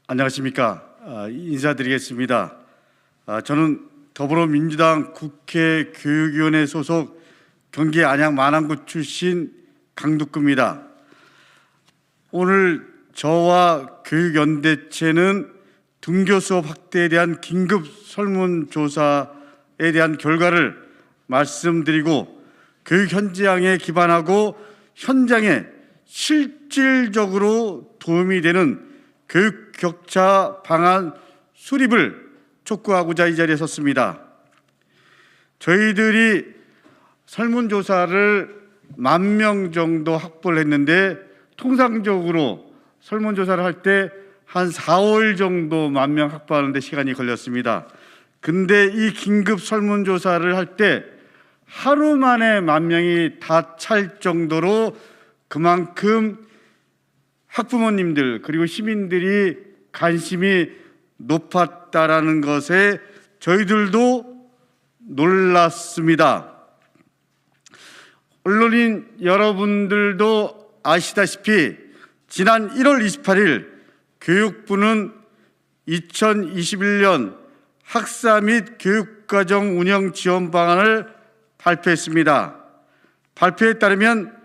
안녕하십니까. 인사드리겠습니다. 저는 더불어민주당 국회 교육위원회 소속 경기 안양 만안구 출신 강두구입니다. 오늘 저와 교육연대체는 등교 수업 확대에 대한 긴급 설문조사에 대한 결과를 말씀드리고 교육 현장에 기반하고 현장에 실질적으로 도움이 되는 교육 격차 방안 수립을 촉구하고자 이 자리에 섰습니다. 저희들이 설문조사를 10,000명 정도 확보를 했는데 통상적으로 설문조사를 할 때 한 4월 정도 10,000명 확보하는 데 시간이 걸렸습니다. 근데 이 긴급 설문조사를 할 때 하루 만에 10,000명이 다 찰 정도로 그만큼 학부모님들 그리고 시민들이 관심이 높았다라는 것에 저희들도 놀랐습니다. 언론인 여러분들도 아시다시피 지난 1월 28일 교육부는 2021년 학사 및 교육과정 운영 지원 방안을 발표했습니다. 발표에 따르면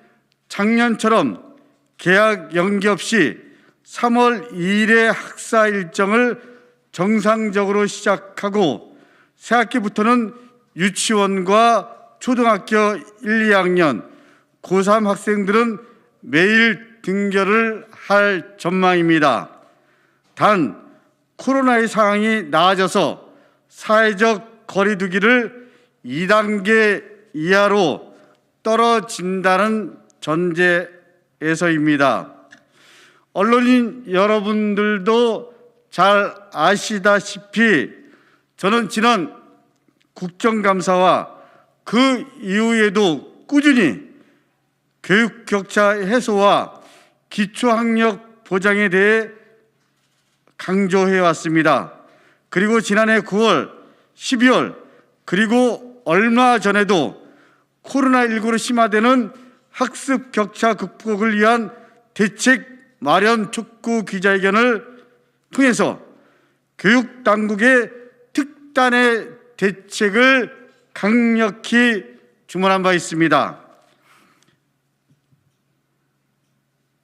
작년처럼 개학 연기 없이 3월 2일에 학사 일정을 정상적으로 시작하고 새학기부터는 유치원과 초등학교 1, 2학년, 고3 학생들은 매일 등교를 할 전망입니다. 단 코로나의 상황이 나아져서 사회적 거리 두기를 2단계 이하로 떨어진다는 전제에서입니다. 언론인 여러분들도 잘 아시다시피 저는 지난 국정감사와 그 이후에도 꾸준히 교육 격차 해소와 기초학력 보장에 대해 강조해 왔습니다. 그리고 지난해 9월, 12월 그리고 얼마 전에도 코로나19로 심화되는 학습 격차 극복을 위한 대책 마련 촉구 기자회견을 통해서 교육당국의 특단의 대책을 강력히 주문한 바 있습니다.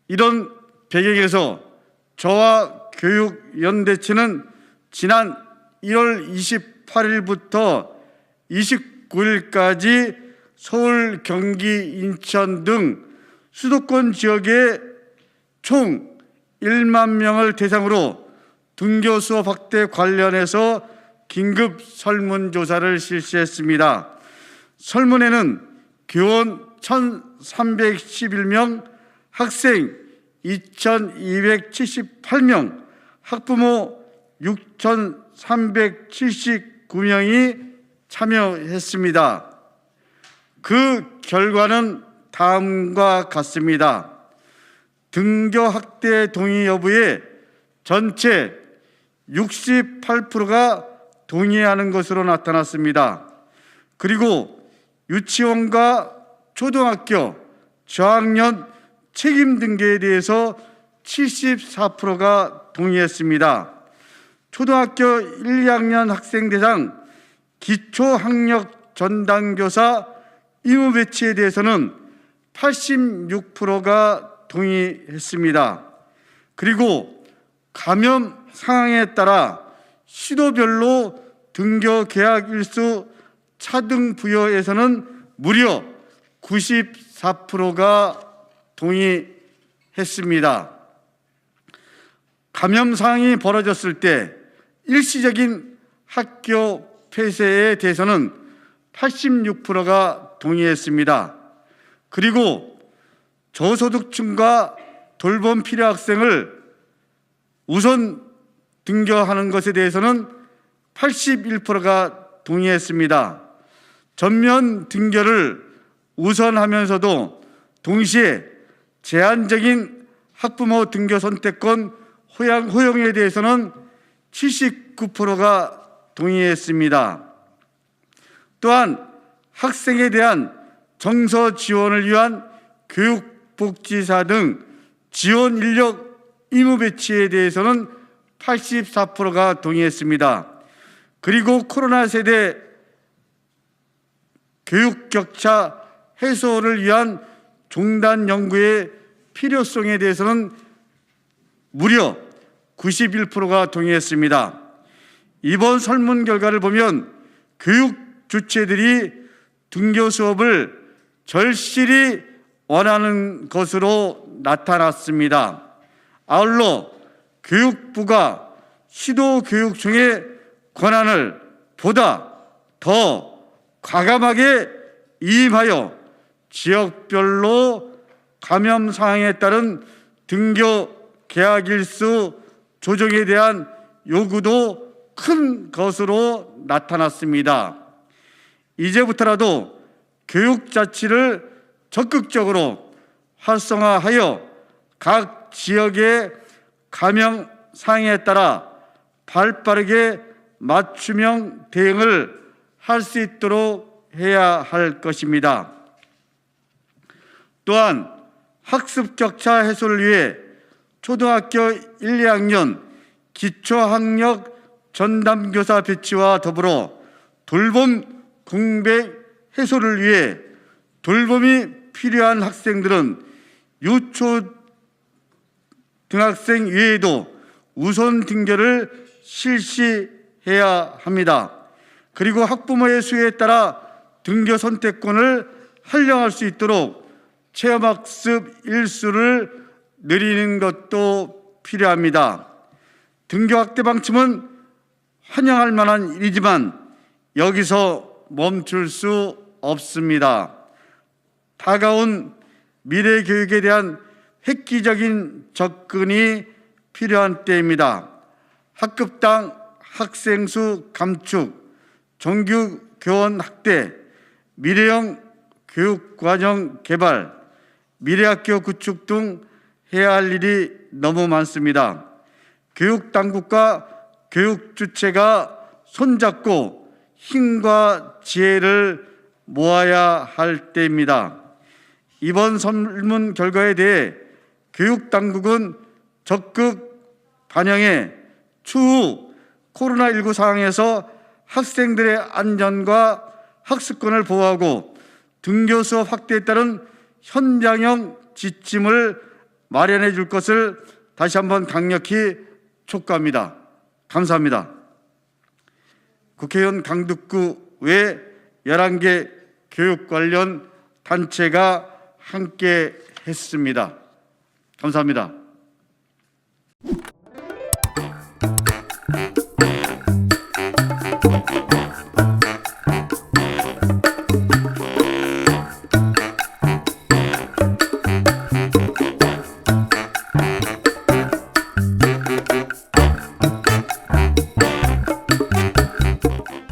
이런 배경에서 저와 교육연대체는 지난 1월 28일부터 29일까지 서울, 경기, 인천 등 수도권 지역의 총 10,000명을 대상으로 등교 수업 확대 관련해서 긴급 설문조사를 실시했습니다. 설문에는 교원 1,311명, 학생 2,278명, 학부모 6,379명이 참여했습니다. 그 결과는 다음과 같습니다. 등교 확대 동의 여부에 전체 68%가 동의하는 것으로 나타났습니다. 그리고 유치원과 초등학교 저학년 책임 등교에 대해서 74%가 동의했습니다. 초등학교 1, 2학년 학생 대상 기초학력 전담교사 의무 배치에 대해서는 86%가 동의했습니다. 그리고 감염 상황에 따라 시도별로 등교 개학 일수 차등 부여에서는 무려 94%가 동의했습니다. 감염 상황이 벌어졌을 때 일시적인 학교 폐쇄에 대해서는 86%가 동의했습니다. 그리고 저소득층과 돌봄 필요 학생을 우선 등교하는 것에 대해서는 81%가 동의했습니다. 전면 등교를 우선하면서도 동시에 제한적인 학부모 등교 선택권 허용에 대해서는 79%가 동의했습니다. 또한 학생에 대한 정서 지원을 위한 교육복지사 등 지원 인력 의무 배치에 대해서는 84%가 동의했습니다. 그리고 코로나 세대 교육 격차 해소를 위한 종단 연구의 필요성에 대해서는 무려 91%가 동의했습니다. 이번 설문 결과를 보면 교육 주체들이 등교 수업을 절실히 원하는 것으로 나타났습니다. 아울러 교육부가 시도교육청의 권한을 보다 더 과감하게 이임하여 지역별로 감염 상황에 따른 등교 개학 일수 조정에 대한 요구도 큰 것으로 나타났습니다. 이제부터라도 교육자치를 적극적으로 활성화하여 각 지역의 감염 상황에 따라 발빠르게 맞춤형 대응을 할 수 있도록 해야 할 것입니다. 또한 학습 격차 해소를 위해 초등학교 1, 2학년 기초학력 전담교사 배치와 더불어 돌봄 공백 해소를 위해 돌봄이 필요한 학생들은 유초 등학생 외에도 우선 등교를 실시해야 합니다. 그리고 학부모의 수요에 따라 등교 선택권을 활용할 수 있도록 체험학습 일수를 늘리는 것도 필요합니다. 등교 확대 방침은 환영할 만한 일이지만 여기서 멈출 수 없습니다. 다가온 미래 교육에 대한 획기적인 접근이 필요한 때입니다. 학급당 학생 수 감축, 정규 교원 확대, 미래형 교육과정 개발, 미래학교 구축 등 해야 할 일이 너무 많습니다. 교육당국과 교육주체가 손잡고 힘과 지혜를 모아야 할 때입니다. 이번 설문 결과에 대해 교육당국은 적극 반영해 추후 코로나19 상황에서 학생들의 안전과 학습권을 보호하고 등교 수업 확대에 따른 현장형 지침을 마련해 줄 것을 다시 한번 강력히 촉구합니다. 감사합니다. 국회의원 강북구 외 11개 교육 관련 단체가 함께 했습니다. 감사합니다.